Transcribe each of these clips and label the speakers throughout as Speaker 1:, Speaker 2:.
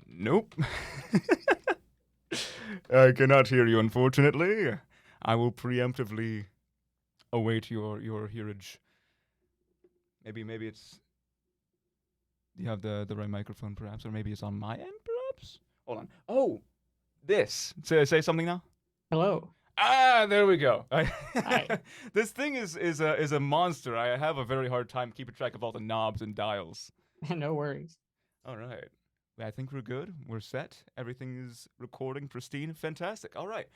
Speaker 1: Nope. I cannot hear you, unfortunately. I will preemptively await your hearage. Maybe it's you have the right microphone, perhaps, or maybe it's on my end, perhaps. Hold on. Oh, this. Say something now.
Speaker 2: Hello.
Speaker 1: Ah, there we go.
Speaker 2: Hi.
Speaker 1: This thing is a monster. I have a very hard time keeping track of all the knobs and dials.
Speaker 2: No worries.
Speaker 1: All right. I think we're good. We're set. Everything is recording pristine. Fantastic. All right.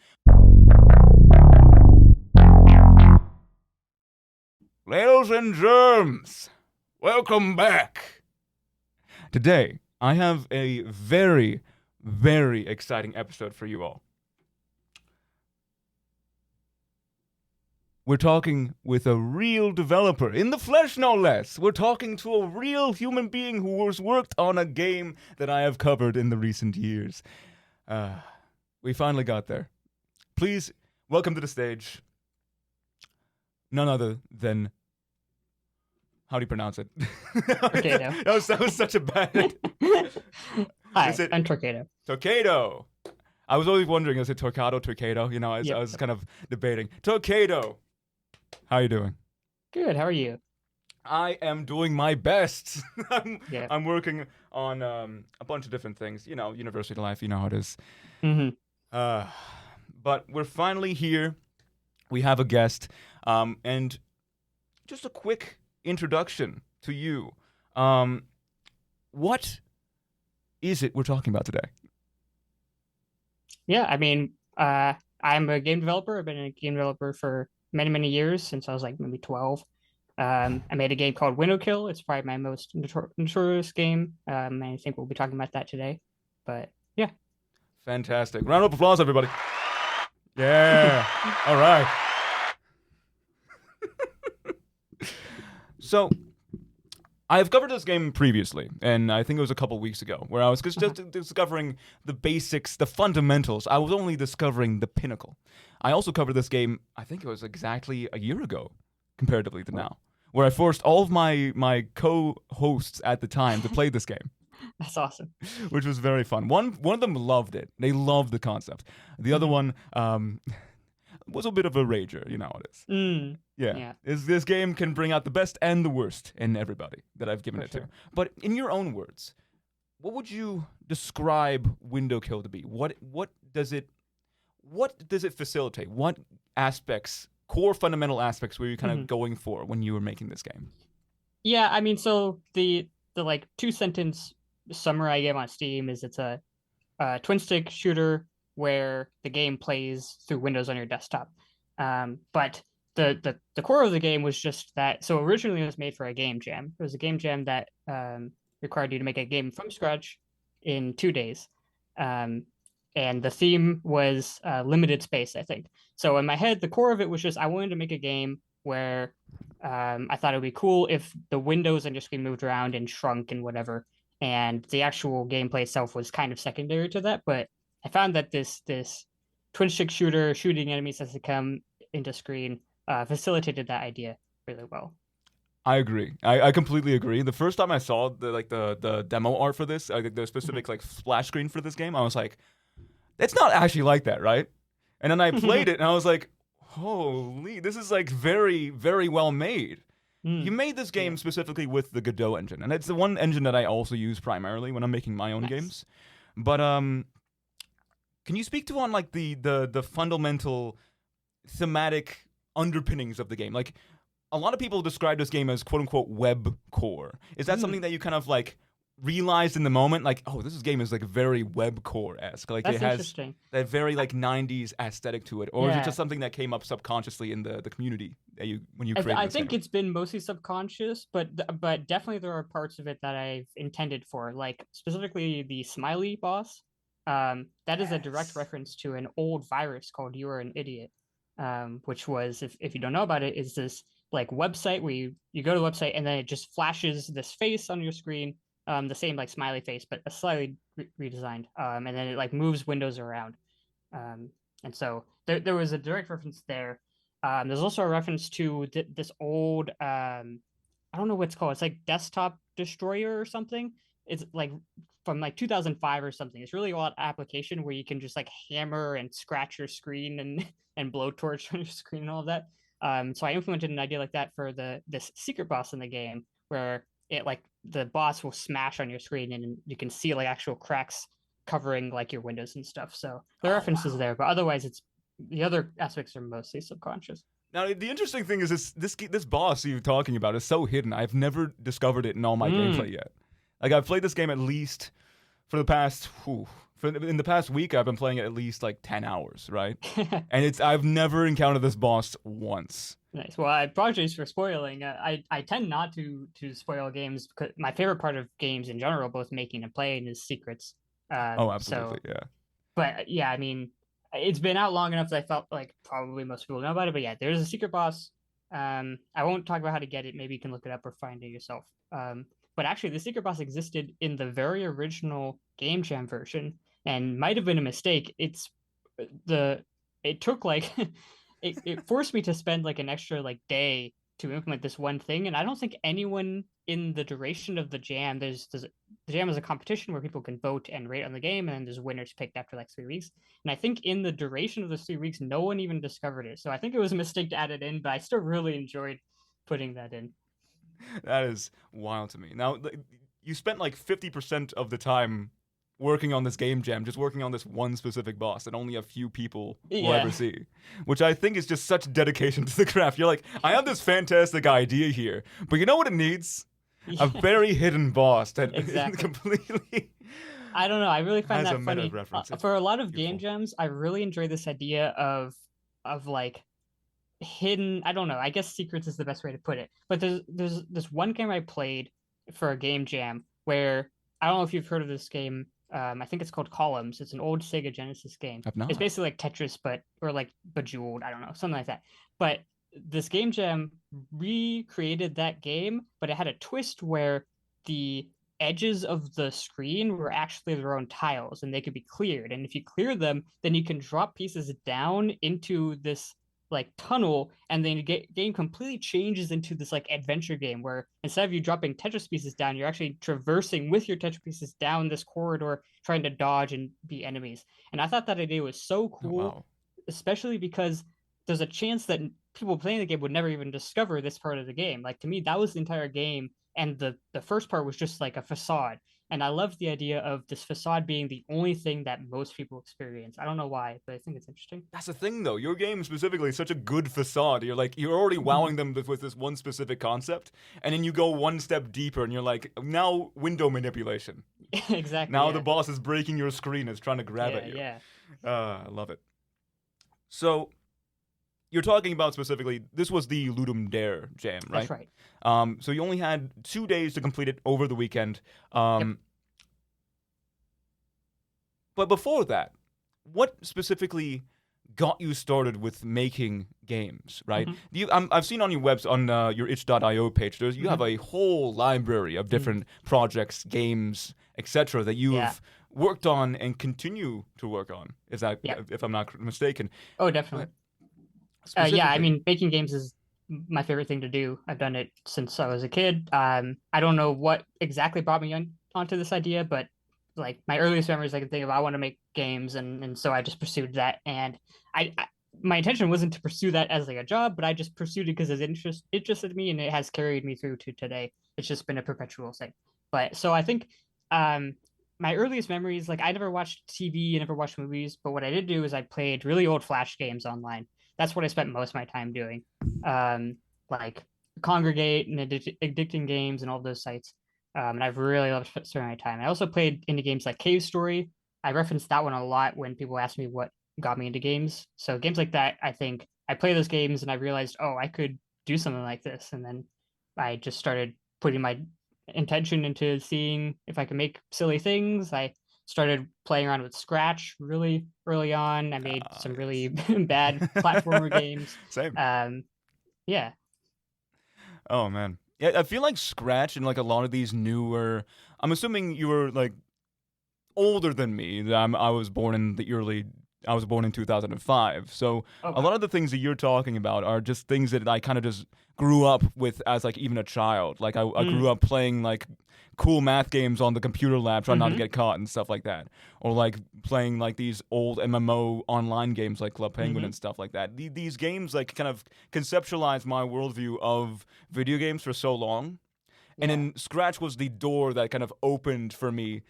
Speaker 1: Ladies and germs, welcome back. Today, I have a very, very exciting episode for you all. We're talking with a real developer, in the flesh no less. We're talking to a real human being who has worked on a game that I have covered in the recent years. We finally got there. Please welcome to the stage none other than... How do you pronounce it?
Speaker 2: Torcado.
Speaker 1: that was such a bad...
Speaker 2: Hi, I'm Torcado.
Speaker 1: Torcado. I was always wondering, is it Torcado, Torcado? You know, I was kind of debating. Torcado. How you doing?
Speaker 2: Good. How are you?
Speaker 1: I am doing my best.
Speaker 2: Yeah.
Speaker 1: I'm working on a bunch of different things. You know, university life, you know how it is.
Speaker 2: Mm-hmm.
Speaker 1: But we're finally here. We have a guest. And just a quick introduction to you. What is it we're talking about today?
Speaker 2: Yeah, I mean, I'm a game developer. I've been a game developer for many, many years, since I was like maybe 12. I made a game called Windowkill. It's probably my most notorious game. And I think we'll be talking about that today. But yeah.
Speaker 1: Fantastic. Round of applause, everybody. Yeah. All right. So, I've covered this game previously, and I think it was a couple weeks ago, where I was just discovering the basics, the fundamentals. I was only discovering the pinnacle. I also covered this game, I think it was exactly a year ago, comparatively to now, where I forced all of my co-hosts at the time to play this game.
Speaker 2: That's awesome.
Speaker 1: Which was very fun. One of them loved it. They loved the concept. The other one was a bit of a rager. You know how it is. Yeah. This game can bring out the best and the worst in everybody that I've given it to. But in your own words, what would you describe Windowkill to be? What does it facilitate? What aspects, core fundamental aspects, were you kind of going for when you were making this game?
Speaker 2: Yeah, I mean, so the like 2-sentence summary I gave on Steam is it's a twin stick shooter where the game plays through windows on your desktop. But the core of the game was just that. So originally it was made for a game jam. It was a game jam that required you to make a game from scratch in 2 days. And the theme was limited space, I think. So in my head, the core of it was just I wanted to make a game where I thought it would be cool if the windows on your screen moved around and shrunk and whatever. And the actual gameplay itself was kind of secondary to that. But I found that this twin stick shooter shooting enemies as they come into screen facilitated that idea really well.
Speaker 1: I agree. I completely agree. The first time I saw the demo art for this, the specific like splash screen for this game, I was like, it's not actually like that, right? And then I played it and I was like, holy, this is like very, very well made. You made this game specifically with the Godot engine, and it's the one engine that I also use primarily when I'm making my own games. But can you speak to on like the fundamental thematic underpinnings of the game? Like, a lot of people describe this game as quote unquote web core. Is that something that you kind of like realized in the moment? Like, oh, this game is like very web core-esque. Like,
Speaker 2: That's
Speaker 1: it has
Speaker 2: interesting.
Speaker 1: that very like 90s aesthetic to it. Or is it just something that came up subconsciously in the community that when you created
Speaker 2: I
Speaker 1: this
Speaker 2: think
Speaker 1: game?
Speaker 2: it's been mostly subconscious, but definitely there are parts of it that I've intended for, like specifically the smiley boss. That is a direct reference to an old virus called "You Are an Idiot," which was, if you don't know about it, is this like website where you go to the website and then it just flashes this face on your screen, the same like smiley face, but a slightly redesigned, and then it like moves windows around, and so there was a direct reference there. There's also a reference to this old I don't know what it's called. It's like Desktop Destroyer or something. It's like from like 2005 or something. It's really old application where you can just like hammer and scratch your screen and and blowtorch on your screen and all of that. So I implemented an idea like that for this secret boss in the game where it like the boss will smash on your screen and you can see like actual cracks covering like your windows and stuff. So the
Speaker 1: Oh
Speaker 2: reference is
Speaker 1: wow.
Speaker 2: there, but otherwise it's the other aspects are mostly subconscious.
Speaker 1: Now the interesting thing is this boss you're talking about is so hidden. I've never discovered it in all my
Speaker 2: Mm.
Speaker 1: gameplay yet. Like I've played this game at least for the past in the past week I've been playing it at least like 10 hours, right? And it's I've never encountered this boss once.
Speaker 2: Nice. Well, I apologize for spoiling. I tend not to spoil games because my favorite part of games in general, both making and playing, is secrets.
Speaker 1: Oh,
Speaker 2: So,
Speaker 1: absolutely. Yeah.
Speaker 2: but yeah, I mean, it's been out long enough that I felt like probably most people know about it. But yeah, there's a secret boss. I won't talk about how to get it. Maybe you can look it up or find it yourself. But actually, the secret boss existed in the very original Game Jam version, and might have been a mistake. The it took like it forced me to spend like an extra like day to implement this one thing, and I don't think anyone in the duration of the jam the jam is a competition where people can vote and rate on the game, and then there's winners picked after like 3 weeks. And I think in the duration of those 3 weeks, no one even discovered it. So I think it was a mistake to add it in, but I still really enjoyed putting that in.
Speaker 1: That is wild to me. Now, you spent like 50% of the time working on this game jam, just working on this one specific boss that only a few people will
Speaker 2: Yeah.
Speaker 1: ever see, which I think is just such dedication to the craft. You're like, I have this fantastic idea here, but you know what it needs? A
Speaker 2: Yeah,
Speaker 1: very hidden boss that
Speaker 2: exactly.
Speaker 1: completely
Speaker 2: I don't know. I really find
Speaker 1: has a
Speaker 2: that
Speaker 1: meta
Speaker 2: funny.
Speaker 1: reference. It's
Speaker 2: For a lot of game
Speaker 1: beautiful.
Speaker 2: jams, I really enjoy this idea of like hidden. I don't know. I guess secrets is the best way to put it. But there's this one game I played for a game jam where I don't know if you've heard of this game. I think it's called Columns. It's an old Sega Genesis game.
Speaker 1: I've
Speaker 2: It's
Speaker 1: not.
Speaker 2: basically like Tetris, but or like Bejeweled. I don't know, something like that. But this game jam recreated that game, but it had a twist where the edges of the screen were actually their own tiles and they could be cleared. And if you clear them, then you can drop pieces down into this like tunnel, and then the game completely changes into this like adventure game where instead of you dropping Tetris pieces down, you're actually traversing with your Tetris pieces down this corridor, trying to dodge and beat enemies. And I thought that idea was so
Speaker 1: Oh
Speaker 2: cool,
Speaker 1: wow.
Speaker 2: especially because there's a chance that people playing the game would never even discover this part of the game. Like to me, that was the entire game, and the first part was just like a facade. And I loved the idea of this facade being the only thing that most people experience. I don't know why, but I think it's interesting.
Speaker 1: That's the thing, though. Your game specifically is such a good facade. You're like you're already wowing them with this one specific concept, and then you go one step deeper, and you're like, now window manipulation.
Speaker 2: Exactly.
Speaker 1: Now the
Speaker 2: Yeah.
Speaker 1: boss is breaking your screen, is trying to grab
Speaker 2: Yeah.
Speaker 1: at you.
Speaker 2: Yeah.
Speaker 1: I love it. So you're talking about specifically this was the Ludum Dare jam,
Speaker 2: That's
Speaker 1: right?
Speaker 2: right.
Speaker 1: So you only had 2 days to complete it over the weekend.
Speaker 2: Yep.
Speaker 1: But before that, what specifically got you started with making games, right?
Speaker 2: Hmm.
Speaker 1: I've seen on your your itch.io page, you have
Speaker 2: Hmm.
Speaker 1: a whole library of
Speaker 2: Hmm.
Speaker 1: different projects, games, etc. that
Speaker 2: Yeah.
Speaker 1: you've worked on and continue to work on.
Speaker 2: Yeah.
Speaker 1: If I'm not mistaken?
Speaker 2: Oh, definitely.
Speaker 1: But
Speaker 2: Yeah. I
Speaker 1: specifically,
Speaker 2: mean, baking games is my favorite thing to do. I've done it since I was a kid. I don't know what exactly brought me onto this idea, but like my earliest memories, I can think of, I want to make games, and so I just pursued that. And I my intention wasn't to pursue that as like a job, but I just pursued it because it interested me, and it has carried me through to today. It's just been a perpetual thing. But so I think um my earliest memories, like I never watched TV, I never watched movies, but what I did do is I played really old Flash games online. That's what I spent most of my time doing. Like Congregate and Addicting Games and all those sites. And I've really loved spending my time. I also played indie games like Cave Story. I reference that one a lot when people ask me what got me into games. So games like that, I think I play those games and I realized, oh, I could do something like this. And then I just started putting my intention into seeing if I could make silly things. I started playing around with Scratch really early on. I made some really
Speaker 1: yes.
Speaker 2: bad platformer games.
Speaker 1: Same.
Speaker 2: Um, yeah,
Speaker 1: Oh man. Yeah, I feel like Scratch and like a lot of these newer. I'm assuming you were like older than me. I was born in the early I was born in 2005. So
Speaker 2: Oh
Speaker 1: a
Speaker 2: wow.
Speaker 1: lot of the things that you're talking about are just things that I kind of just grew up with as like even a child. Like I grew
Speaker 2: Mm.
Speaker 1: up playing like cool math games on the computer lab, trying not to
Speaker 2: Mm-hmm.
Speaker 1: get caught and stuff like that, or like playing like these old MMO online games like Club Penguin
Speaker 2: Mm-hmm.
Speaker 1: and stuff like that. These games like kind of conceptualized my worldview of video games for so long, and
Speaker 2: Yeah.
Speaker 1: then Scratch was the door that kind of opened for me,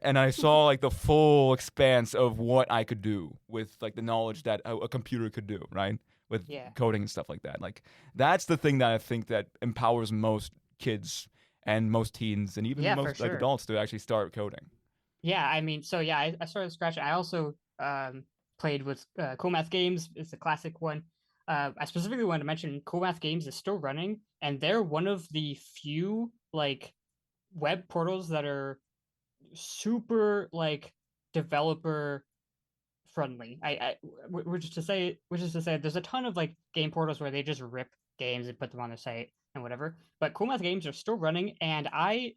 Speaker 1: and I saw like the full expanse of what I could do with like the knowledge that a computer could do, right? With
Speaker 2: Yeah.
Speaker 1: coding and stuff like that. Like that's the thing that I think that empowers most kids and most teens and even
Speaker 2: Yeah, for
Speaker 1: most like
Speaker 2: sure.
Speaker 1: adults to actually start coding.
Speaker 2: Yeah, I mean, so yeah, I started with Scratch. I also played with Cool Math Games. It's a classic one. I specifically wanted to mention Cool Math Games is still running, and they're one of the few like web portals that are super like developer friendly. Which is to say, there's a ton of like game portals where they just rip games and put them on their site and whatever. But Cool Math Games are still running, and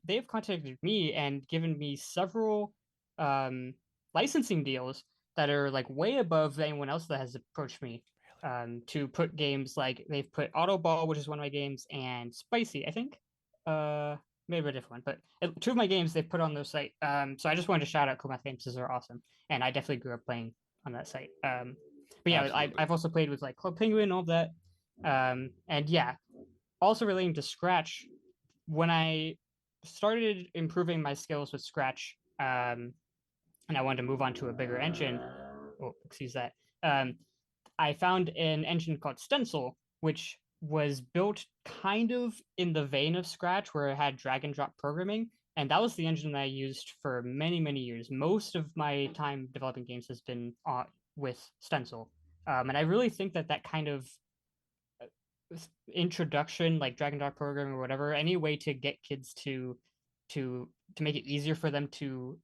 Speaker 2: they've contacted me and given me several um, licensing deals that are like way above anyone else that has approached me to put games like they've put Autoball, which is one of my games, and Spicy, I think. Uh, Maybe a different one, but two of my games they've put on their site. So I just wanted to shout out Cool Math Games because they're awesome, and I definitely grew up playing on that site. But yeah,
Speaker 1: Absolutely.
Speaker 2: I've also played with like Club Penguin and all that. And yeah, also relating to Scratch, when I started improving my skills with Scratch, and I wanted to move on to a bigger engine. Oh, excuse that. Um, I found an engine called Stencil, which was built kind of in the vein of Scratch, where it had drag and drop programming. And that was the engine that I used for many, many years. Most of my time developing games has been with Stencil. And I really think that that kind of introduction, like drag and drop programming or whatever, any way to get kids to to make it easier for them to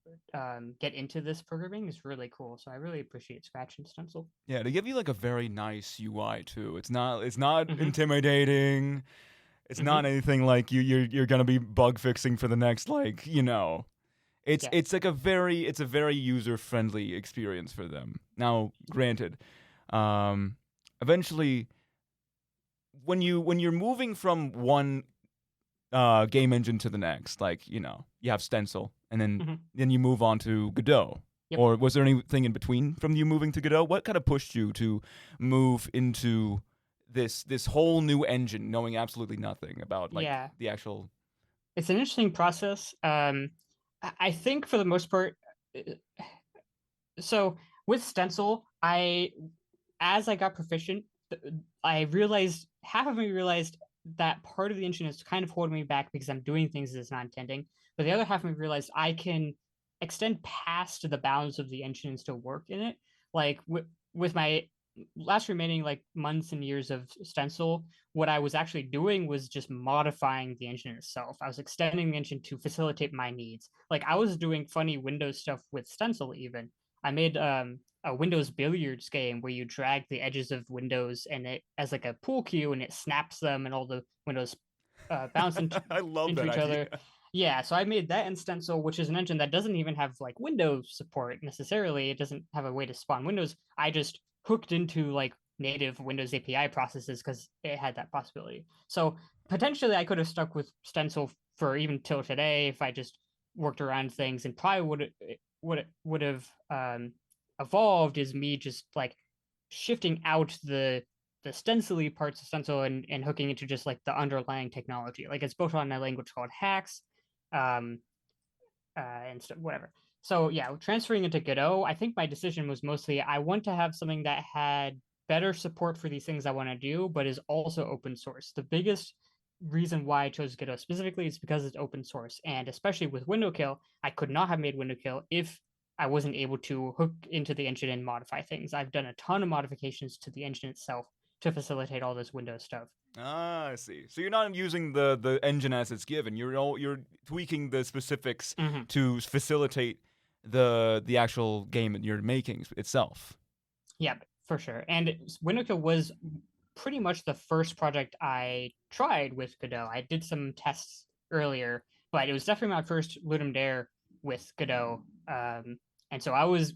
Speaker 2: get into this programming is really cool. So I really appreciate Scratch and Stencil.
Speaker 1: Yeah, they give you like a very nice UI too. It's not
Speaker 2: Mm-hmm.
Speaker 1: intimidating. It's
Speaker 2: Mm-hmm.
Speaker 1: not anything like you're gonna be bug fixing for the next like
Speaker 2: Yes.
Speaker 1: it's a very user friendly experience for them. Now, granted, um, eventually when you're moving from one game engine to the next, like you have Stencil, and
Speaker 2: Mm-hmm.
Speaker 1: then you move on to Godot.
Speaker 2: Yep.
Speaker 1: Or was there anything in between from you moving to Godot? What kind of pushed you to move into this whole new engine, knowing absolutely nothing about like
Speaker 2: Yeah.
Speaker 1: the actual?
Speaker 2: It's an interesting process. I think for the most part, uh, so with Stencil, as I got proficient, I realized half of me realized that part of the engine is kind of holding me back because I'm doing things it's not intending. But the other half of me realized I can extend past the bounds of the engine and still work in it. Like with my last remaining like months and years of Stencil, what I was actually doing was just modifying the engine itself. I was extending the engine to facilitate my needs. Like I was doing funny Windows stuff with Stencil even. I made a Windows billiards game where you drag the edges of windows and it as like a pool cue and it snaps them and all the windows bounce
Speaker 1: I love
Speaker 2: into
Speaker 1: that
Speaker 2: each
Speaker 1: idea.
Speaker 2: other. Yeah, so I made that in Stencil, which is an engine that doesn't even have like Windows support necessarily. It doesn't have a way to spawn windows. I just hooked into like native Windows API processes because it had that possibility. So potentially I could have stuck with Stencil for even till today if I just worked around things and probably would have evolved is me just like shifting out the stencily parts of stencil and hooking into just like the underlying technology. Like it's built on a language called Hax, um, and whatever. So yeah, transferring into Godot, I think my decision was mostly I want to have something that had better support for these things I want to do, but is also open source. The biggest reason why I chose Godot specifically is because it's open source, and especially with Windowkill, I could not have made Windowkill if I wasn't able to hook into the engine and modify things. I've done a ton of modifications to the engine itself to facilitate all this Windows stuff.
Speaker 1: Ah, I see. So you're not using the engine as it's given. You're tweaking the specifics
Speaker 2: Mm-hmm.
Speaker 1: to facilitate the actual game that you're making itself.
Speaker 2: Yeah, for sure. And Windowkill was pretty much the first project I tried with Godot. I did some tests earlier, but it was definitely my first Ludum Dare with Godot. And so I was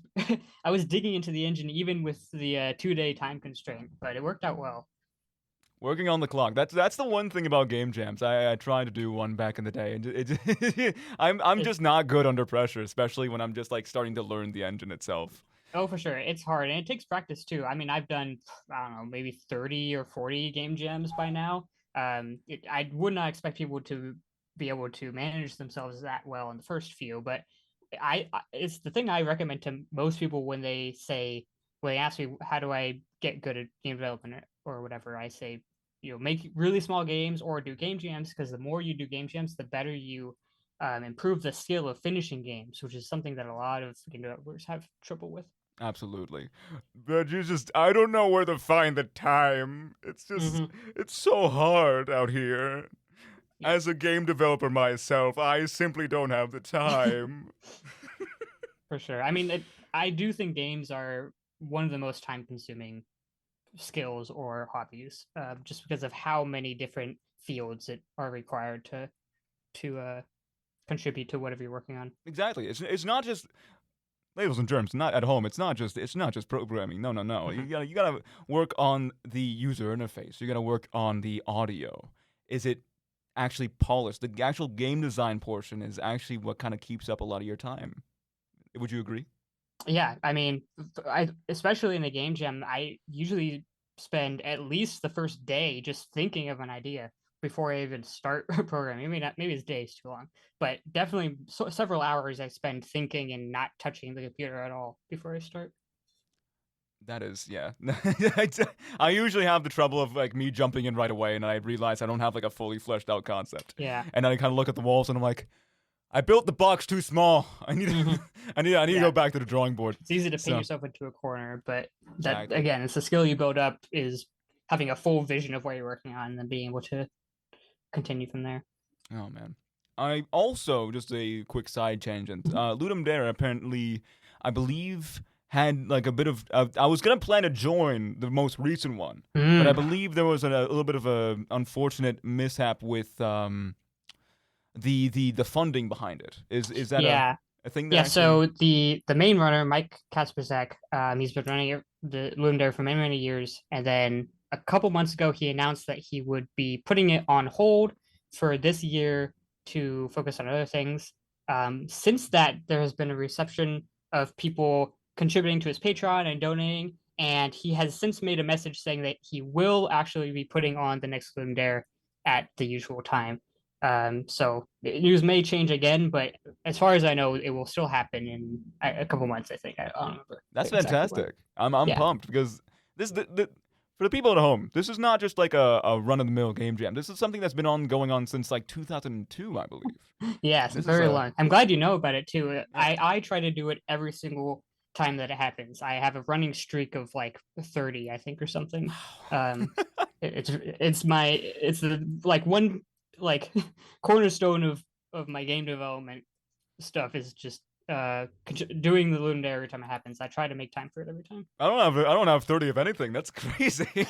Speaker 2: I was digging into the engine even with the 2-day time constraint, but it worked out well.
Speaker 1: Working on the clock. That's the one thing about game jams. I tried to do one back in the day, and I'm
Speaker 2: It's
Speaker 1: just not good under pressure, especially when I'm just like starting to learn the engine itself.
Speaker 2: Oh, for sure. It's hard and it takes practice too. I mean, I've done, I don't know, maybe 30 or 40 game jams by now. I would not expect people to be able to manage themselves that well in the first few, but it's the thing I recommend to most people when they ask me how do I get good at game development or whatever, I say, make really small games or do game jams, because the more you do game jams, the better you improve the skill of finishing games, which is something that a lot of game developers have trouble with.
Speaker 1: Absolutely. But I don't know where to find the time.
Speaker 2: Hmm.
Speaker 1: It's so hard out here.
Speaker 2: Yeah.
Speaker 1: As a game developer myself, I simply don't have the time.
Speaker 2: For sure. I mean, I do think games are one of the most time-consuming skills or hobbies, just because of how many different fields that are required to contribute to whatever you're working on.
Speaker 1: Exactly. It's not just labels and germs. Not at home. It's not just programming. No, no, no.
Speaker 2: Mhm.
Speaker 1: You gotta work on the user interface. You gotta work on the audio. Is it actually polished? The actual game design portion is actually what kind of keeps up a lot of your time. Would you agree?
Speaker 2: Yeah, I mean, I especially in a game jam, I usually spend at least the first day just thinking of an idea before I even start programming. Maybe not, maybe it's days too long, but definitely several hours I spend thinking and not touching the computer at all before I start.
Speaker 1: That is, yeah. I usually have the trouble of like me jumping in right away, and I realize I don't have like a fully fleshed out concept,
Speaker 2: Yeah.
Speaker 1: and then I kind of look at the walls, and I'm like, I built the box too small. I need,
Speaker 2: Hmm.
Speaker 1: I need to
Speaker 2: Yeah.
Speaker 1: go back to the drawing board.
Speaker 2: It's easy to paint
Speaker 1: So
Speaker 2: yourself into a corner, but that
Speaker 1: exactly.
Speaker 2: again, it's a skill you build up is having a full vision of what you're working on and then being able to continue from there.
Speaker 1: Oh man. I also just a quick side tangent. Ludum Dare apparently, I believe, had like a bit of. I was gonna plan to join the most recent one, but I
Speaker 2: Mm.
Speaker 1: believe there was a little bit of a unfortunate mishap with the funding behind it. Is that
Speaker 2: Yeah.
Speaker 1: a thing that
Speaker 2: Yeah,
Speaker 1: actually?
Speaker 2: so the main runner, Mike Kasprzak, he's been running the Ludum Dare for many, many years, and then a couple months ago he announced that he would be putting it on hold for this year to focus on other things. Since that, there has been a reception of people contributing to his Patreon and donating, and he has since made a message saying that he will actually be putting on the next Ludum Dare at the usual time. So the news may change again, but as far as I know, it will still happen in a couple months. I think I don't remember
Speaker 1: That's
Speaker 2: exactly when.
Speaker 1: fantastic. I'm
Speaker 2: Yeah.
Speaker 1: pumped because for the people at home, this is not just like a run of the mill game jam. This is something that's been going on since like 2002, I believe.
Speaker 2: Yes,
Speaker 1: This is
Speaker 2: very
Speaker 1: a
Speaker 2: long. I'm glad you know about it too.
Speaker 1: yeah.
Speaker 2: I try to do it every single time that it happens. I have a running streak of like 30, I think, or something. Um, it's the like one like cornerstone of my game development stuff is just doing the Ludum Dare every time it happens. I try to make time for it every time.
Speaker 1: I don't have 30 of anything. That's crazy.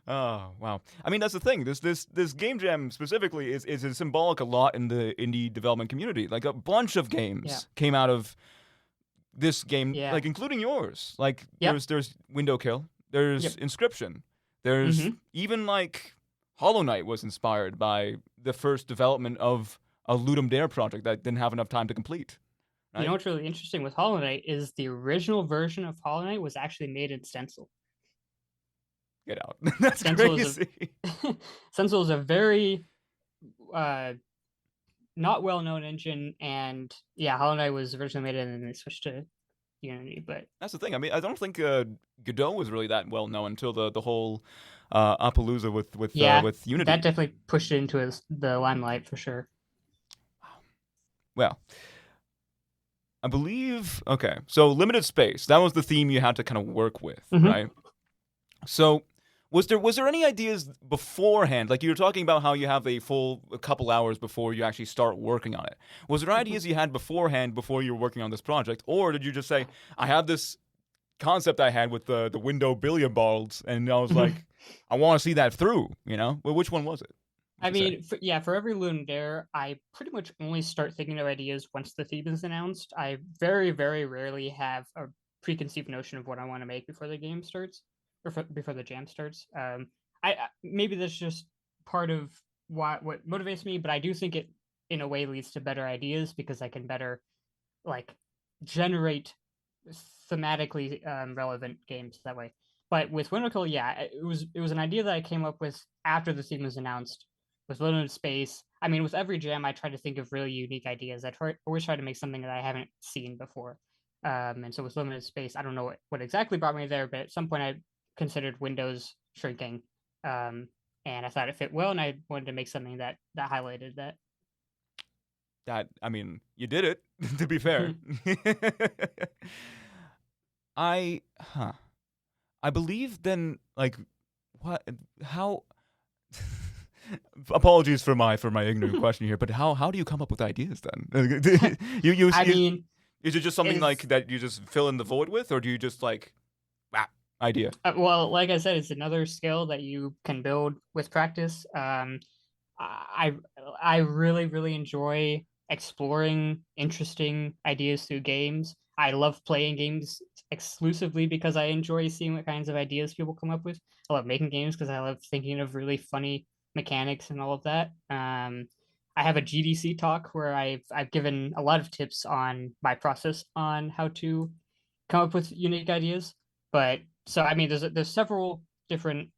Speaker 1: Oh wow! I mean, that's the thing. This game jam specifically is symbolic a lot in the indie development community. Like a bunch of
Speaker 2: Yeah.
Speaker 1: games came out of this game,
Speaker 2: Yeah.
Speaker 1: like including yours. Like
Speaker 2: Yep.
Speaker 1: there's Windowkill, there's
Speaker 2: Yep.
Speaker 1: Inscription, there's
Speaker 2: Hmm.
Speaker 1: even like Hollow Knight was inspired by the first development of a Ludum Dare project that didn't have enough time to complete.
Speaker 2: You know
Speaker 1: Right?
Speaker 2: what's really interesting with Hollow Knight is the original version of Hollow Knight was actually made in Stencil.
Speaker 1: Get out. That's
Speaker 2: Stencil is a
Speaker 1: crazy.
Speaker 2: Stencil is a very uh, not well known engine, and yeah, Hollow Knight was originally made and then they switched to Unity. But
Speaker 1: That's the thing. I mean, I don't think Godot was really that well known until the whole Appaloosa
Speaker 2: yeah,
Speaker 1: with
Speaker 2: that
Speaker 1: Unity.
Speaker 2: definitely pushed it into the limelight for sure.
Speaker 1: Well, I believe okay. So limited space. That was the theme you had to kind of work with,
Speaker 2: Hmm.
Speaker 1: right? So was there any ideas beforehand? Like you were talking about how you have a couple hours before you actually start working on it. Was there ideas you had beforehand before you were working on this project, or did you just say, I have this concept I had with the window billiard balls, and I was like, I want to see that through. You know, well, which one was it? would
Speaker 2: I
Speaker 1: you say?
Speaker 2: mean, for every Ludum Dare, I pretty much only start thinking of ideas once the theme is announced. I very, very rarely have a preconceived notion of what I want to make before the game starts, or before the jam starts. Maybe that's just part of what motivates me, but I do think it, in a way, leads to better ideas because I can better like generate thematically relevant games that way. But with Windowkill, yeah, it was an idea that I came up with after the theme was announced. With Limited Space, I mean, with every jam, I try to think of really unique ideas. Always try to make something that I haven't seen before. And so with Limited Space, I don't know what exactly brought me there, but at some point I considered windows shrinking, and I thought it fit well, and I wanted to make something that highlighted that.
Speaker 1: That I mean, you did it. To be fair, huh? I believe then like what how. Apologies for my ignorant question here, but how do you come up with ideas then?
Speaker 2: I mean,
Speaker 1: is it just something like
Speaker 2: is
Speaker 1: that you just fill in the void with, or do you just like ah, idea?
Speaker 2: well, like I said, it's another skill that you can build with practice. I I really really enjoy exploring interesting ideas through games. I love playing games exclusively because I enjoy seeing what kinds of ideas people come up with. I love making games because I love thinking of really funny mechanics and all of that. I have a GDC talk where I've given a lot of tips on my process on how to come up with unique ideas. But so I mean, there's several different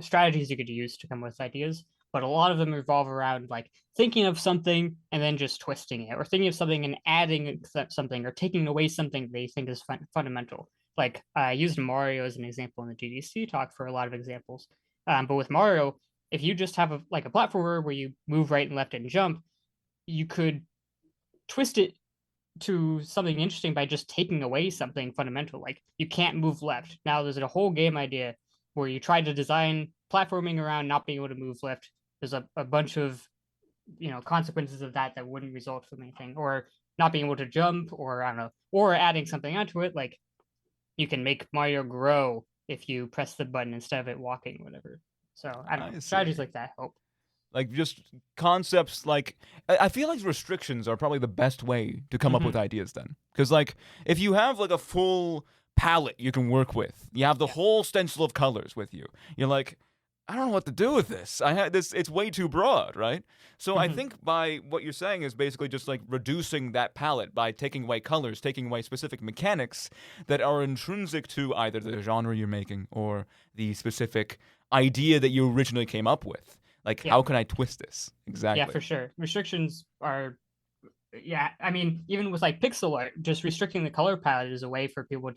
Speaker 2: strategies you could use to come up with ideas, but a lot of them revolve around like thinking of something and then just twisting it, or thinking of something and adding something, or taking away something they think is fundamental. Like I used Mario as an example in the GDC talk for a lot of examples. But with Mario, if you just have like a platformer where you move right and left and jump, you could twist it to something interesting by just taking away something fundamental. Like you can't move left. Now there's a whole game idea where you try to design platforming around not being able to move left. There's a bunch of consequences of that wouldn't result from anything, or not being able to jump, or I don't know, or adding something onto it. Like you can make Mario grow if you press the button instead of it walking, whatever. So I don't know.
Speaker 1: I
Speaker 2: Strategies
Speaker 1: see.
Speaker 2: like that help.
Speaker 1: Like just concepts like I feel like restrictions are probably the best way to come up with
Speaker 2: Mm-hmm.
Speaker 1: ideas then. Because like if you have like a full palette you can work with, you have the
Speaker 2: Yeah.
Speaker 1: whole stencil of colors with you. You're like, I don't know what to do with this. I had this. It's way too broad, right? So I
Speaker 2: Mm-hmm.
Speaker 1: think by what you're saying is basically just like reducing that palette by taking away colors, taking away specific mechanics that are intrinsic to either the genre you're making or the specific idea that you originally came up with. Like,
Speaker 2: Yeah.
Speaker 1: how can I twist this?
Speaker 2: Yeah,
Speaker 1: Exactly.
Speaker 2: for sure. Restrictions are, yeah, I mean, even with like pixel art, just restricting the color palette is a way for people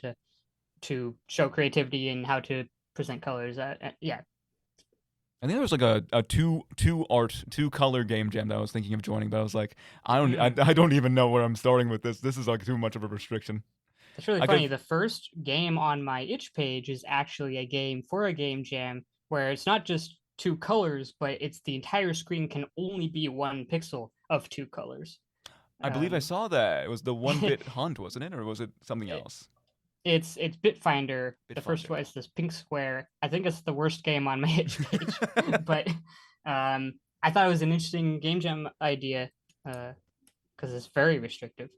Speaker 2: to show creativity and how to present colors. Yeah.
Speaker 1: I think there was like a two color game jam that I was thinking of joining, but I was like,
Speaker 2: Mm.
Speaker 1: I don't even know where I'm starting with this. This is like too much of a restriction.
Speaker 2: It's really
Speaker 1: I could
Speaker 2: funny. The first game on my itch page is actually a game for a game jam where it's not just two colors, but it's the entire screen can only be one pixel of two colors.
Speaker 1: I believe I
Speaker 2: Um,
Speaker 1: saw that. It was the one bit hunt, wasn't it? Or was it something
Speaker 2: it,
Speaker 1: else?
Speaker 2: it's Bitfinder. The first
Speaker 1: Bitfinder.
Speaker 2: one is this pink square. I think it's the worst game on my itch page, but I thought it was an interesting game jam idea because it's very restrictive.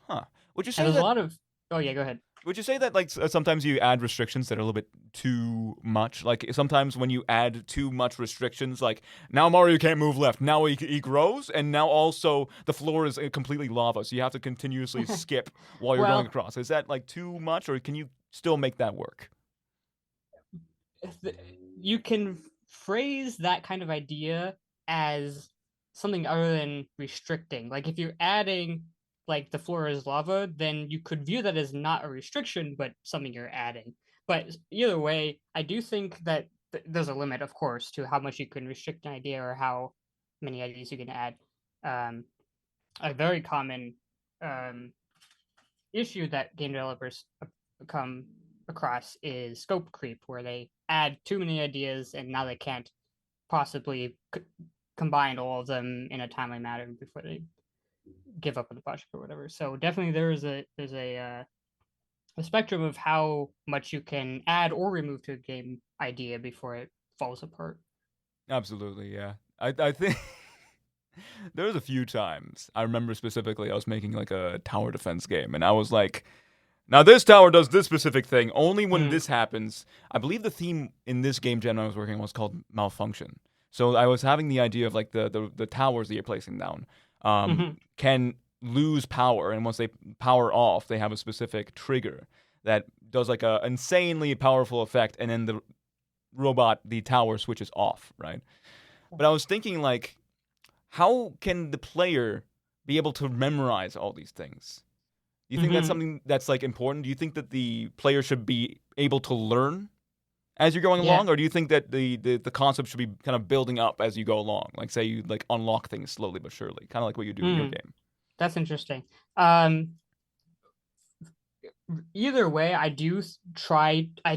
Speaker 1: Huh. Would you
Speaker 2: And
Speaker 1: say
Speaker 2: there's a
Speaker 1: that
Speaker 2: lot of. Oh yeah, go ahead.
Speaker 1: would you say that like sometimes you add restrictions that are a little bit too much? Like sometimes when you add too much restrictions, like now Mario can't move left, now he grows, and now also the floor is completely lava, so you have to continuously skip while you're going
Speaker 2: Well,
Speaker 1: across. Is that like too much, or can you still make that work?
Speaker 2: you can phrase that kind of idea as something other than restricting. Like if you're adding like the floor is lava, then you could view that as not a restriction, but something you're adding. But either way, I do think that there's a limit, of course, to how much you can restrict an idea or how many ideas you can add. Um, a very common um, issue that game developers come across is scope creep, where they add too many ideas and now they can't possibly combine all of them in a timely manner before they give up on the project or whatever. So definitely there's a spectrum of how much you can add or remove to a game idea before it falls apart.
Speaker 1: Absolutely, yeah. I think there was a few times I remember specifically I was making like a tower defense game, and I was like, now this tower does this specific thing only when
Speaker 2: Mm,
Speaker 1: this happens. I believe the theme in this game jam I was working on was called malfunction. So I was having the idea of like the towers that you're placing down
Speaker 2: hmm
Speaker 1: can lose power, and once they power off, they have a specific trigger that does like a insanely powerful effect, and then the tower switches off, right? But I was thinking like, how can the player be able to memorize all these things? Do you think that's
Speaker 2: hmm
Speaker 1: something that's like important? Do you think that the player should be able to learn as you're going
Speaker 2: Yeah.
Speaker 1: along, or do you think that the concept should be kind of building up as you go along? Like say you like unlock things slowly but surely, kind of like what you do in your
Speaker 2: Mm,
Speaker 1: game.
Speaker 2: that's interesting. Um, Either way, I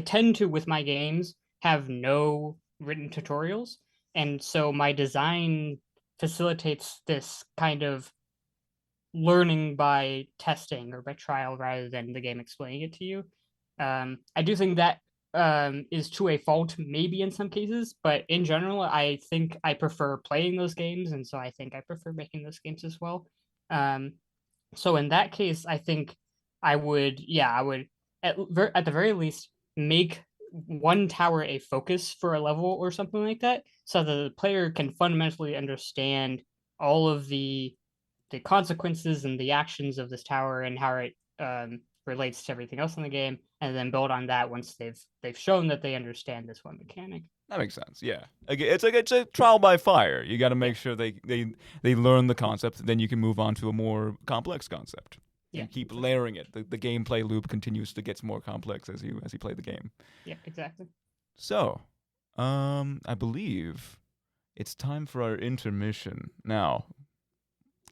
Speaker 2: tend to, with my games, have no written tutorials. And so my design facilitates this kind of learning by testing or by trial rather than the game explaining it to you. I do think that is to a fault, maybe in some cases, but in general, I think I prefer playing those games, and so I think I prefer making those games as well. Um, so in that case, I think I would at the very least make one tower a focus for a level or something like that, so that the player can fundamentally understand all of the consequences and the actions of this tower and how it relates to everything else in the game, and then build on that once they've shown that they understand this one mechanic.
Speaker 1: That makes sense. Yeah, it's a trial by fire. You got to
Speaker 2: Yeah,
Speaker 1: make sure they learn the concept, then you can move on to a more complex concept.
Speaker 2: yeah,
Speaker 1: You keep
Speaker 2: exactly.
Speaker 1: layering it. The gameplay loop continues to get more complex as you play the game.
Speaker 2: Yeah, exactly.
Speaker 1: So, I believe it's time for our intermission. Now,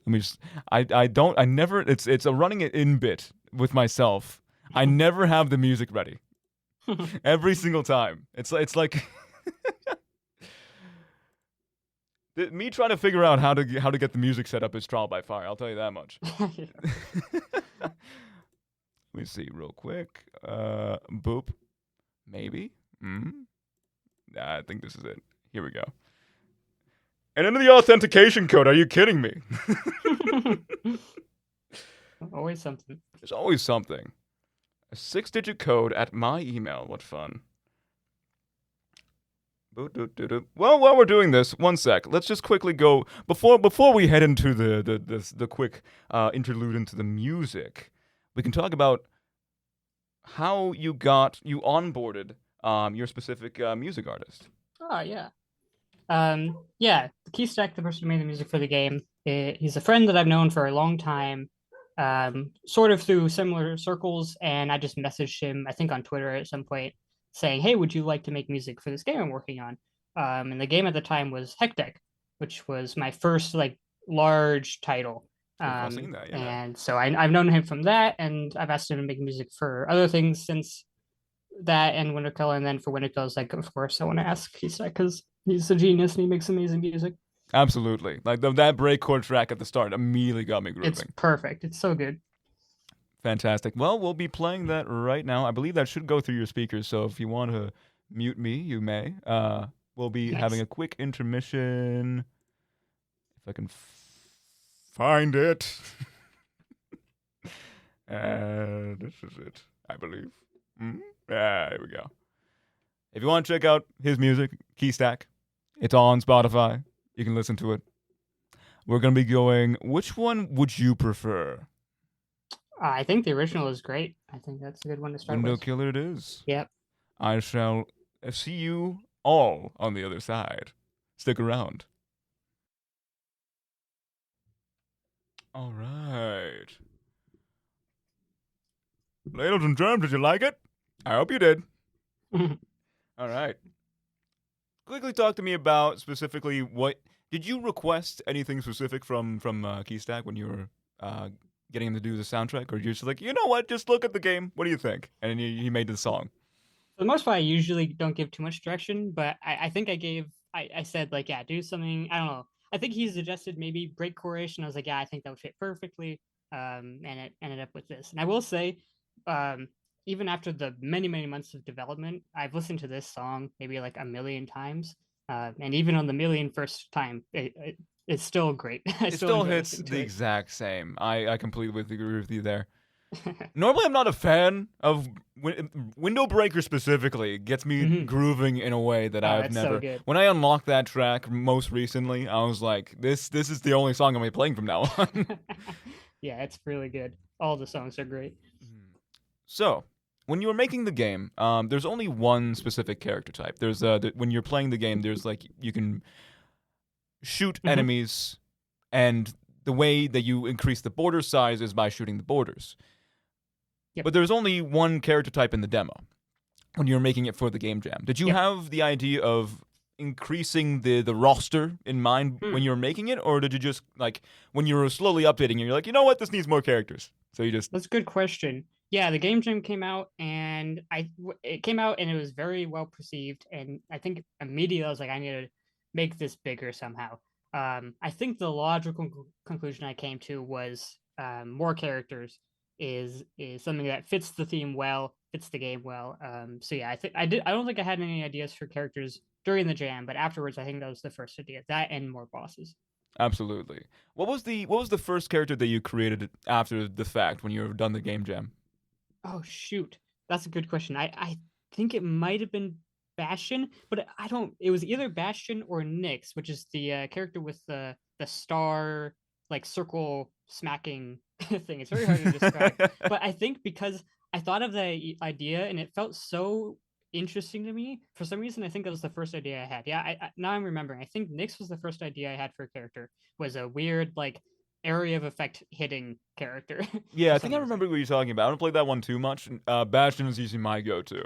Speaker 1: let me just I never it's a running it in bit with myself. I never have the music ready. Every single time. It's like me trying to figure out how to get the music set up is trial by fire. I'll tell you that much. Let me see real quick. Boop. Maybe. Hmm. Nah, I think this is it. Here we go. And into the authentication code. Are you kidding me?
Speaker 2: Always something.
Speaker 1: There's always something. A 6-digit code at my email. What fun. Well, while we're doing this, one sec. Let's just quickly go before we head into the quick interlude into the music. We can talk about how you onboarded your specific music artist.
Speaker 2: Oh yeah. Yeah, Keystack, the person who made the music for the game, he's a friend that I've known for a long time, sort of through similar circles, and I just messaged him, I think on Twitter at some point, saying, "Hey, would you like to make music for this game I'm working on?" And the game at the time was Hectic, which was my first like large title.
Speaker 1: I recall seeing that. Yeah,
Speaker 2: And so I've known him from that, and I've asked him to make music for other things since that and Windowkill, and then for Windowkill, it's like, of course, I want to ask Keystack because he's a genius and he makes amazing music.
Speaker 1: absolutely. Like that breakcore track at the start immediately got me
Speaker 2: It's
Speaker 1: grooving.
Speaker 2: perfect. It's so good.
Speaker 1: Fantastic. Well, we'll be playing that right now. I believe that should go through your speakers. So if you want to mute me, you may. We'll be having
Speaker 2: Nice.
Speaker 1: a quick intermission. If I can find it. This is it, I believe. Hmm. Yeah, here we go. If you want to check out his music, Keystack, it's on Spotify. You can listen to it. We're going to be going, which one would you prefer?
Speaker 2: I think the original is great. I think that's a good one to start
Speaker 1: Window
Speaker 2: with.
Speaker 1: Killer it is.
Speaker 2: Yep.
Speaker 1: I shall see you all on the other side. Stick around. All right. Ladies and gentlemen, did you like it? I hope you did. All right. Quickly talk to me about specifically what did you request anything specific from Keystack when you were getting him to do the soundtrack, or you're just like, you know what, just look at the game. What do you think? And then he made the song.
Speaker 2: For the most part, I usually don't give too much direction, but I think I said, like, yeah, do something. I don't know. I think he suggested maybe breakcore-ish, and I was like, yeah, I think that would fit perfectly. And it ended up with this. And I will say, um, even after the many, many months of development, I've listened to this song maybe like a million times. And even on the million first time, it's still great. I
Speaker 1: It
Speaker 2: still
Speaker 1: still
Speaker 2: enjoy
Speaker 1: hits
Speaker 2: listening
Speaker 1: the
Speaker 2: to
Speaker 1: exact same. I completely agree with you there. Normally, I'm not a fan of Window Breaker specifically. It gets me
Speaker 2: it.
Speaker 1: grooving in a way that
Speaker 2: Oh,
Speaker 1: I've
Speaker 2: that's so
Speaker 1: never.
Speaker 2: good.
Speaker 1: When I unlocked that track most recently, I was like, this is the only song I'm gonna be playing from now on.
Speaker 2: Yeah, it's really good. All the songs are great.
Speaker 1: So, when you were making the game, there's only one specific character type. There's when you're playing the game, there's like you can shoot
Speaker 2: Hmm.
Speaker 1: enemies, and the way that you increase the border size is by shooting the borders.
Speaker 2: Yep.
Speaker 1: But there's only one character type in the demo when you were making it for the game jam. Did you
Speaker 2: Yep.
Speaker 1: have the idea of increasing the roster in mind when
Speaker 2: Hmm.
Speaker 1: you were making it, or did you just like when you were slowly updating it, you're like, you know what, this needs more characters, so you just
Speaker 2: That's a good question. Yeah, the game jam came out, and it came out, and it was very well perceived. And I think immediately I was like, I need to make this bigger somehow. I think the logical conclusion I came to was more characters is something that fits the theme well, fits the game well. So yeah, I think I did. I don't think I had any ideas for characters during the jam, but afterwards, I think that was the first idea. That and more bosses.
Speaker 1: absolutely. What was the first character that you created after the fact when you were done the game jam?
Speaker 2: Oh shoot, that's a good question. I think it might have been Bastion, but I don't. It was either Bastion or Nyx, which is the character with the star like circle smacking thing. It's very hard to describe, but I think because I thought of the idea and it felt so interesting to me for some reason. I think that was the first idea I had. Yeah, now I'm remembering. I think Nyx was the first idea I had for a character. Was a weird like area of effect hitting character
Speaker 1: Yeah,
Speaker 2: for
Speaker 1: I
Speaker 2: some
Speaker 1: think I
Speaker 2: reason.
Speaker 1: remember what you're talking about. I don't play that one too much. Bastion is usually my go-to.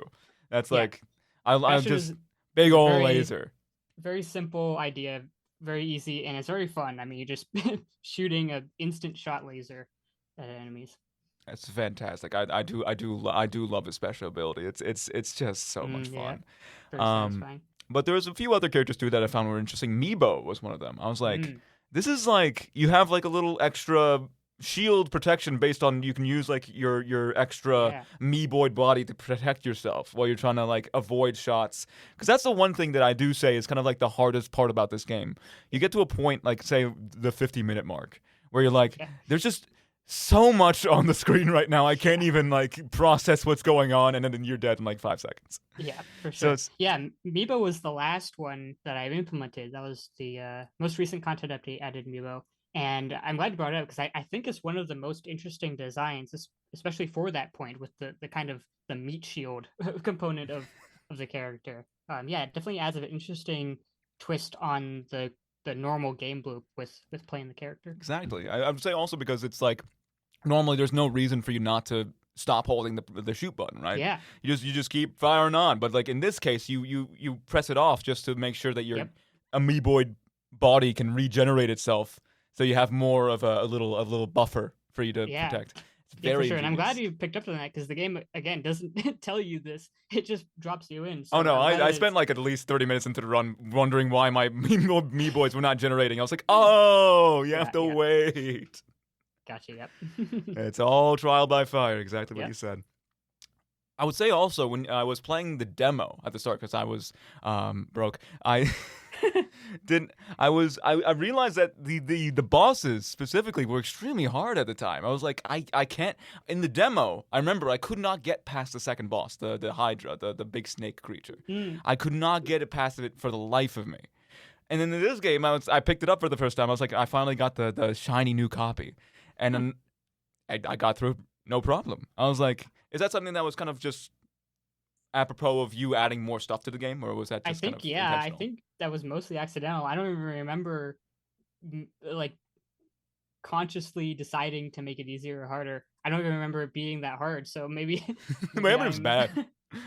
Speaker 1: That's
Speaker 2: Yeah,
Speaker 1: like, I'm
Speaker 2: Bastion
Speaker 1: just
Speaker 2: is
Speaker 1: big
Speaker 2: a
Speaker 1: old laser.
Speaker 2: very simple idea, very easy, and it's very fun. I mean, you're just shooting a instant shot laser at enemies.
Speaker 1: That's fantastic. I do love his special ability. It's just so much
Speaker 2: Yeah,
Speaker 1: fun.
Speaker 2: very
Speaker 1: Um,
Speaker 2: satisfying.
Speaker 1: but there was a few other characters too that I found were interesting. Meebo was one of them. I was like,
Speaker 2: Mm,
Speaker 1: this is like you have like a little extra shield protection based on you can use like your extra
Speaker 2: yeah.
Speaker 1: meeboid body to protect yourself while you're trying to like avoid shots. Because that's the one thing that I do say is kind of like the hardest part about this game. You get to a point like say the 50-minute mark where you're like,
Speaker 2: Yeah,
Speaker 1: there's just so much on the screen right now. I can't even like process what's going on, and then you're dead in like 5 seconds.
Speaker 2: yeah, for
Speaker 1: So
Speaker 2: sure.
Speaker 1: it's
Speaker 2: Yeah, Meebo was the last one that I've implemented. That was the most recent content update added Meebo. And I'm glad you brought it up because I think it's one of the most interesting designs, especially for that point with the kind of the meat shield component of the character. Yeah, it definitely adds an interesting twist on the normal game loop with playing the character.
Speaker 1: exactly. I would say also because it's like normally there's no reason for you not to stop holding the shoot button, right?
Speaker 2: Yeah.
Speaker 1: You just keep firing on. But like in this case, you press it off just to make sure that your
Speaker 2: Yep.
Speaker 1: amoeboid body can regenerate itself, so you have more of a little buffer for you to
Speaker 2: Yeah.
Speaker 1: protect. It's
Speaker 2: Yeah, for
Speaker 1: very
Speaker 2: sure. And I'm glad
Speaker 1: ingenious.
Speaker 2: you picked up on that because the game again doesn't tell you this. It just drops you in.
Speaker 1: Oh
Speaker 2: So
Speaker 1: no,
Speaker 2: I'm glad
Speaker 1: I
Speaker 2: that
Speaker 1: spent
Speaker 2: it's
Speaker 1: like at least 30 minutes into the run wondering why my me boys were not generating. I was like, oh, you have
Speaker 2: yeah,
Speaker 1: to
Speaker 2: yeah.
Speaker 1: wait.
Speaker 2: Gotcha. Yep.
Speaker 1: It's all trial by fire, exactly what
Speaker 2: Yep.
Speaker 1: you said. I would say also when I was playing the demo at the start because I was broke. I didn't. I realized that the bosses specifically were extremely hard at the time. I was like, I can't. In the demo, I remember I could not get past the second boss, the Hydra, the big snake creature.
Speaker 2: Mm.
Speaker 1: I could not get it past it for the life of me. And then in this game, I picked it up for the first time. I was like, I finally got the shiny new copy, and
Speaker 2: Huh.
Speaker 1: then I got through no problem. I was like, is that something that was kind of just apropos of you adding more stuff to the game, or was that
Speaker 2: I
Speaker 1: just kind
Speaker 2: think
Speaker 1: of
Speaker 2: yeah. I
Speaker 1: intentional?
Speaker 2: think that was mostly accidental. I don't even remember like consciously deciding to make it easier or harder. I don't even remember it being that hard. So maybe maybe
Speaker 1: Maybe it was
Speaker 2: I'm
Speaker 1: bad.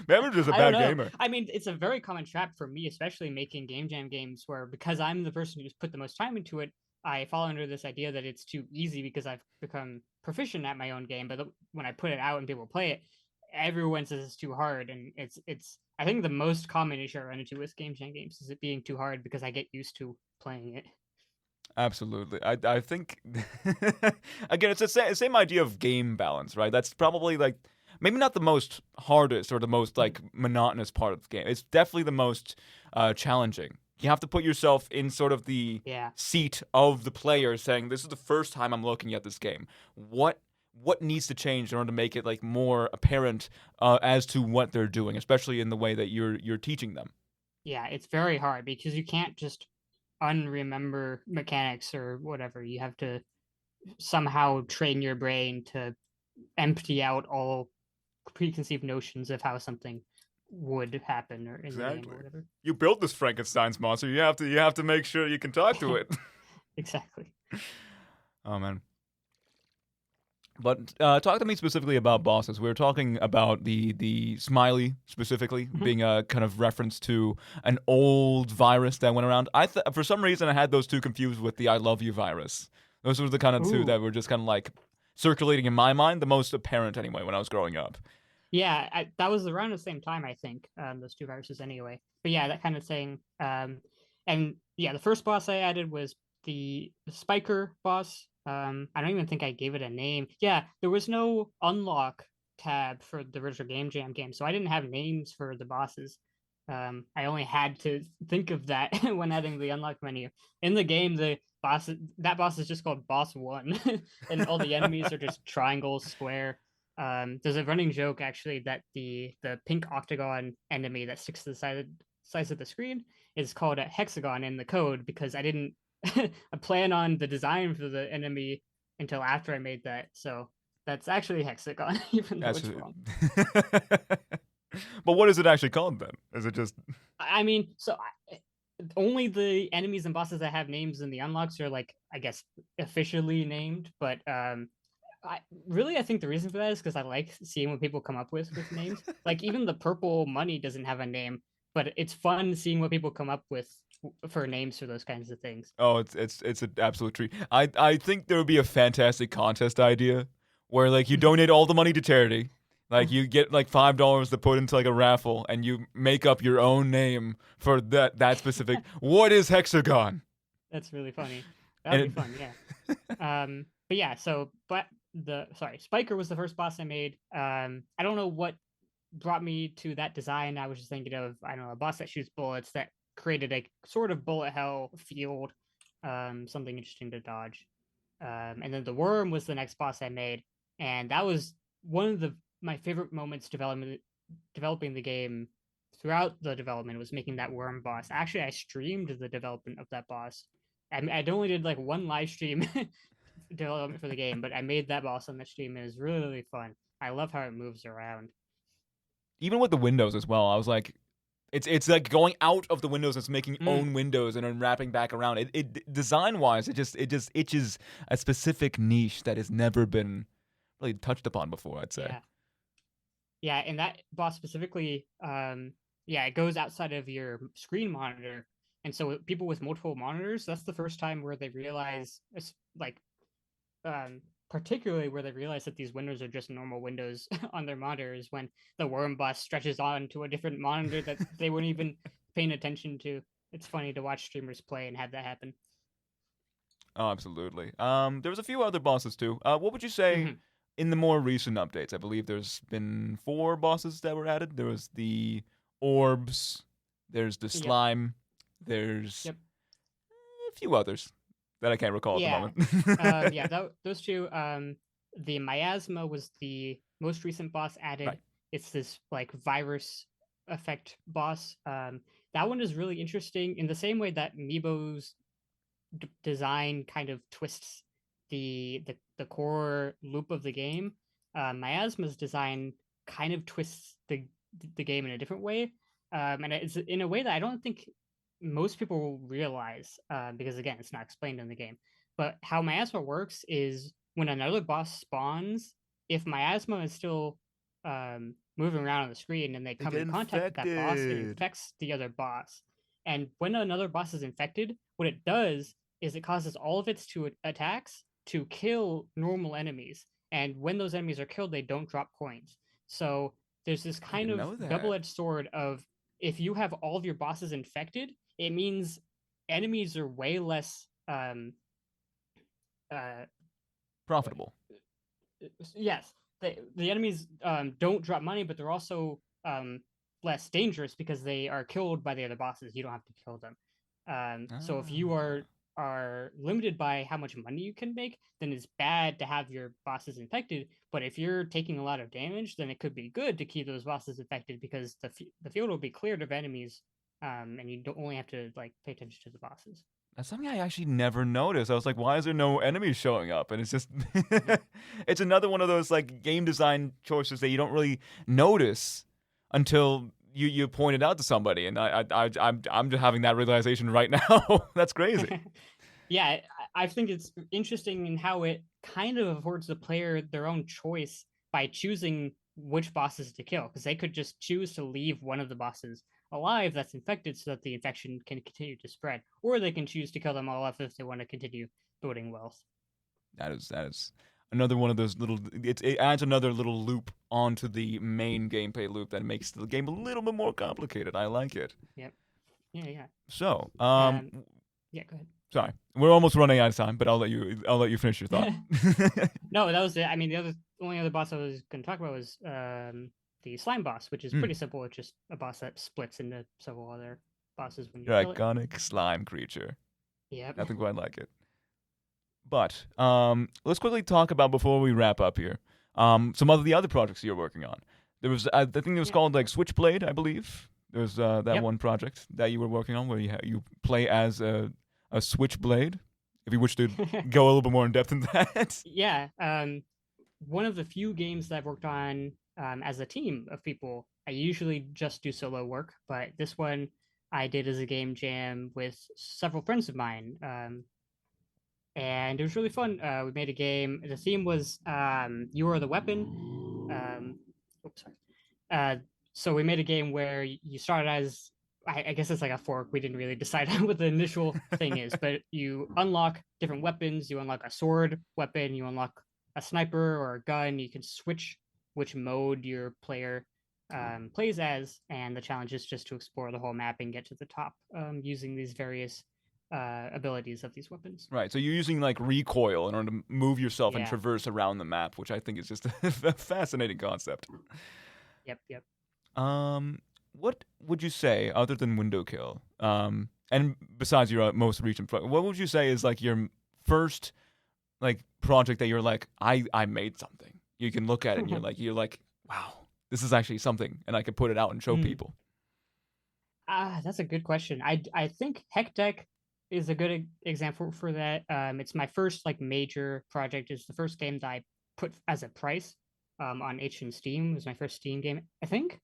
Speaker 1: Maybe it was a
Speaker 2: I don't
Speaker 1: bad
Speaker 2: know.
Speaker 1: gamer.
Speaker 2: I mean, it's a very common trap for me, especially making game jam games where because I'm the person who's put the most time into it, I fall under this idea that it's too easy because I've become proficient at my own game. But when I put it out and people play it, everyone says it's too hard, and it's. I think the most common issue I run into with game jam games is it being too hard because I get used to playing it.
Speaker 1: Absolutely. I think again it's the same idea of game balance, right? That's probably like maybe not the most hardest or the most
Speaker 2: Mm.
Speaker 1: like monotonous part of the game. It's definitely the most challenging You have to put yourself in sort of the
Speaker 2: Yeah.
Speaker 1: seat of the player, saying, "This is the first time I'm looking at this game. What needs to change in order to make it like more apparent as to what they're doing, especially in the way that you're teaching them."
Speaker 2: Yeah, it's very hard because you can't just unremember mechanics or whatever. You have to somehow train your brain to empty out all preconceived notions of how something would happen or in the game or
Speaker 1: Exactly.
Speaker 2: whatever.
Speaker 1: You built this Frankenstein's monster. You have to make sure you can talk to it.
Speaker 2: Exactly.
Speaker 1: Oh man. But talk to me specifically about bosses. We were talking about the smiley specifically being a kind of reference to an old virus that went around. For some reason I had those two confused with the "I love you" virus. Those were the kind of two
Speaker 2: Ooh.
Speaker 1: that were just kind of like circulating in my mind, the most apparent anyway when I was growing up.
Speaker 2: Yeah, that was around the same time, I think, those two viruses anyway. But yeah, that kind of thing. And yeah, the first boss I added was the Spiker boss. I don't even think I gave it a name. Yeah, there was no unlock tab for the original Game Jam game, so I didn't have names for the bosses. I only had to think of that when adding the unlock menu. In the game, that boss is just called Boss One, and all the enemies are just triangle, square. There's a running joke actually that the pink octagon enemy that sticks to the size of the screen is called a hexagon in the code because I didn't plan on the design for the enemy until after I made that. So that's actually hexagon, even though
Speaker 1: That's
Speaker 2: it's wrong.
Speaker 1: But what is it actually called then? Is it just
Speaker 2: I mean, only the enemies and bosses that have names in the unlocks are like, I guess, officially named. But I think the reason for that is because I like seeing what people come up with names. Like even the purple money doesn't have a name, but it's fun seeing what people come up with for names for those kinds of things.
Speaker 1: Oh, it's an absolute treat. I think there would be a fantastic contest idea where like you donate all the money to charity. Like you get like $5 to put into like a raffle and you make up your own name for that specific what is hexagon?
Speaker 2: That's really funny. That would
Speaker 1: And
Speaker 2: be fun, yeah. But yeah, Spiker was the first boss I made. I don't know what brought me to that design. I was just thinking of, I don't know, a boss that shoots bullets that created a sort of bullet hell field, something interesting to dodge. And then the worm was the next boss I made, and that was one of my favorite moments developing the game. Throughout the development was making that worm boss. Actually, I streamed the development of that boss. I only did like one live stream development for the game, but I made that boss on the stream. It was really, really fun. I love how it moves around.
Speaker 1: even with the windows as well, I was like it's like going out of the windows, it's making
Speaker 2: Mm,
Speaker 1: own windows and then wrapping back around. It design wise, it just itches a specific niche that has never been really touched upon before, I'd say.
Speaker 2: yeah. Yeah, and that boss specifically, yeah, it goes outside of your screen monitor. And so people with multiple monitors, that's the first time where they realize, like, particularly where they realize that these windows are just normal windows on their monitors when the worm boss stretches on to a different monitor that they weren't even paying attention to. It's funny to watch streamers play and have that happen.
Speaker 1: Oh, absolutely. There was a few other bosses too. What would you say
Speaker 2: Mm-hmm.
Speaker 1: in the more recent updates? I believe there's been 4 bosses that were added. There was the orbs, there's the
Speaker 2: Yep.
Speaker 1: slime, there's
Speaker 2: Yep.
Speaker 1: a few others that I can't recall at the
Speaker 2: Yeah.
Speaker 1: moment.
Speaker 2: Yeah, those two. The miasma was the most recent boss
Speaker 1: Right.
Speaker 2: added. It's this like virus effect boss. That one is really interesting in the same way that Meebo's design kind of twists the core loop of the game. Miasma's design kind of twists the game in a different way, and it's in a way that I don't think most people will realize because again, it's not explained in the game. But how miasma works is when another boss spawns, if miasma is still moving around on the screen and they
Speaker 1: They
Speaker 2: come
Speaker 1: get
Speaker 2: in contact with that boss, it
Speaker 1: infected.
Speaker 2: infects the other boss. And when another boss is infected, what it does is it causes all of its attacks to kill normal enemies. And when those enemies are killed, they don't drop coins. So there's this
Speaker 1: I
Speaker 2: kind
Speaker 1: didn't
Speaker 2: of
Speaker 1: know that.
Speaker 2: double-edged sword of if you have all of your bosses infected, it means enemies are way less uh
Speaker 1: Profitable.
Speaker 2: yes, the enemies don't drop money, but they're also less dangerous because they are killed by the other bosses. You don't have to kill them. So if you are limited by how much money you can make, then it's bad to have your bosses infected. But if you're taking a lot of damage, then it could be good to keep those bosses infected because the field will be cleared of enemies, and you don't only have to like pay attention to the bosses.
Speaker 1: That's something I actually never noticed. I was like, why is there no enemies showing up? And it's just, it's another one of those like game design choices that you don't really notice until you point it out to somebody. And I'm just having that realization right now. That's crazy.
Speaker 2: Yeah, I think it's interesting in how it kind of affords the player their own choice by choosing which bosses to kill, because they could just choose to leave one of the bosses alive that's infected so that the infection can continue to spread, or they can choose to kill them all off if they want to continue building wealth.
Speaker 1: That is another one of those little. It adds another little loop onto the main gameplay loop that makes the game a little bit more complicated. I like it.
Speaker 2: Yep. Yeah.
Speaker 1: So,
Speaker 2: yeah. Go ahead.
Speaker 1: sorry, we're almost running out of time, but I'll let you finish your thought.
Speaker 2: No, that was it. I mean, the only other boss I was going to talk about was the slime boss, which is pretty simple. It's just a boss that splits into several other bosses when you
Speaker 1: Your
Speaker 2: kill it.
Speaker 1: iconic slime creature.
Speaker 2: Yep.
Speaker 1: Nothing quite like it. But let's quickly talk about before we wrap up here. Some of the other projects you're working on. There was I think it was called like Switchblade, I believe. There was that one project that you were working on where you play as a switchblade. If you wish to go a little bit more in depth in that.
Speaker 2: Yeah. One of the few games that I've worked on as a team of people. I usually just do solo work, but this one I did as a game jam with several friends of mine. And it was really fun. We made a game. The theme was You Are the Weapon. Oops, sorry. So we made a game where you start as, I guess it's like a fork. We didn't really decide what the initial thing is, but you unlock different weapons. You unlock a sword weapon. You unlock a sniper or a gun. You can switch which mode your player plays as, and the challenge is just to explore the whole map and get to the top using these various abilities of these weapons.
Speaker 1: Right, so you're using like recoil in order to move yourself and traverse around the map, which I think is just a fascinating concept.
Speaker 2: Yep.
Speaker 1: What would you say, other than Windowkill, and besides your most recent project, what would you say is like your first like project that you're like, I made something. You can look at it and you're like, wow, this is actually something, and I can put it out and show people.
Speaker 2: That's a good question. I think Heck Deck is a good example for that. It's my first like major project. It's the first game that I put as a price on itch and Steam. It was my first Steam game, I think.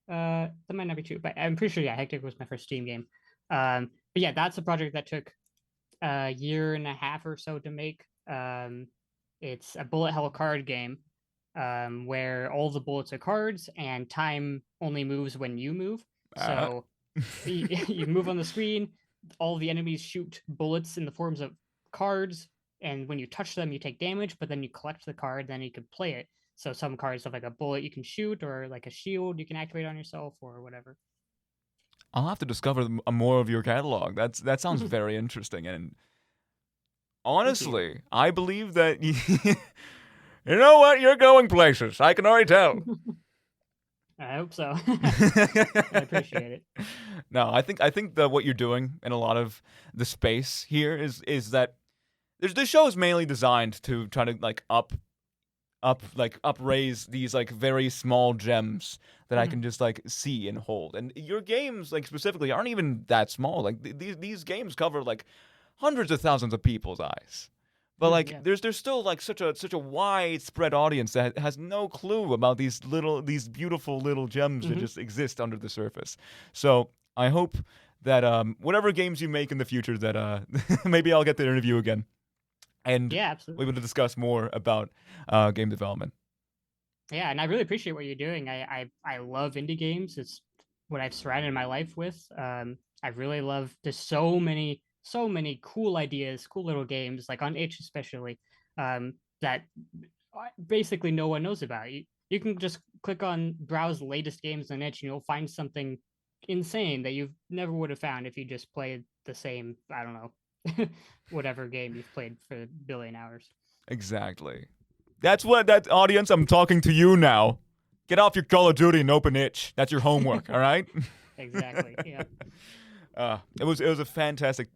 Speaker 2: That might not be true, but I'm pretty sure, yeah, Heck Deck was my first Steam game. But yeah, that's a project that took a year and a half or so to make. It's a bullet hell card game where all the bullets are cards and time only moves when you move. So you move on the screen, all the enemies shoot bullets in the forms of cards, and when you touch them, you take damage, but then you collect the card, then you can play it. So some cards have like a bullet you can shoot, or like a shield you can activate on yourself, or whatever.
Speaker 1: I'll have to discover more of your catalog. That sounds very interesting, and honestly, I believe that you know what, you're going places. I can already tell.
Speaker 2: I hope so. I appreciate it.
Speaker 1: No, I think that what you're doing in a lot of the space here is that this show is mainly designed to try to like upraise these like very small gems that I can just like see and hold. And your games like specifically aren't even that small. Like these games cover like hundreds of thousands of people's eyes. But like there's still like such a widespread audience that has no clue about these beautiful little gems that just exist under the surface. So I hope that whatever games you make in the future that maybe I'll get to interview again. And we're able to discuss more about game development.
Speaker 2: Yeah, and I really appreciate what you're doing. I love indie games. It's what I've surrounded my life with. I really love. There's so many cool ideas, cool little games, like on itch especially, that basically no one knows about. You can just click on browse latest games on itch, and you'll find something insane that you never would have found if you just played the same, I don't know, whatever game you've played for a billion hours.
Speaker 1: Exactly. That's what that audience. I'm talking to you now. Get off your Call of Duty and open itch. That's your homework. All right.
Speaker 2: Exactly. Yeah.
Speaker 1: It was a fantastic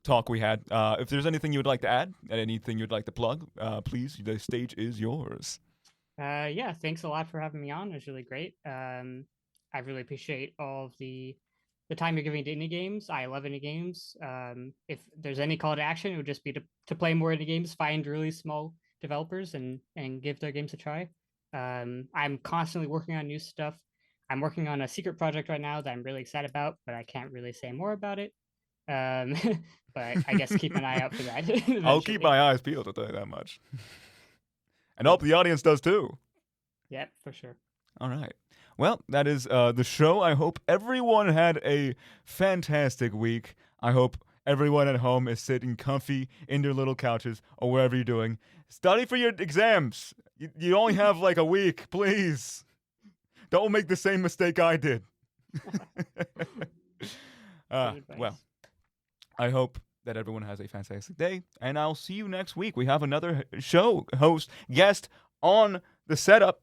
Speaker 1: talk we had. If there's anything you would like to add, anything you'd like to plug, please, the stage is yours.
Speaker 2: Yeah, thanks a lot for having me on. It was really great. I really appreciate all of the time you're giving to indie games. I love indie games. If there's any call to action, it would just be to play more indie games, find really small developers and give their games a try. I'm constantly working on new stuff. I'm working on a secret project right now that I'm really excited about, but I can't really say more about it. Um, but I guess keep an eye out for that.
Speaker 1: I'll keep my eyes peeled, I'll tell you that much. And hope the audience does too.
Speaker 2: Yep, for sure.
Speaker 1: All right. Well, that is the show. I hope everyone had a fantastic week. I hope everyone at home is sitting comfy in their little couches or wherever you're doing. Study for your exams. You only have like a week, please. Don't make the same mistake I did. Well, I hope that everyone has a fantastic day, and I'll see you next week. We have another guest on the setup.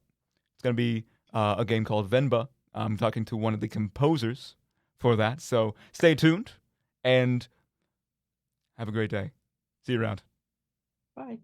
Speaker 1: It's going to be a game called Venba. I'm talking to one of the composers for that, so stay tuned, and have a great day. See you around.
Speaker 2: Bye.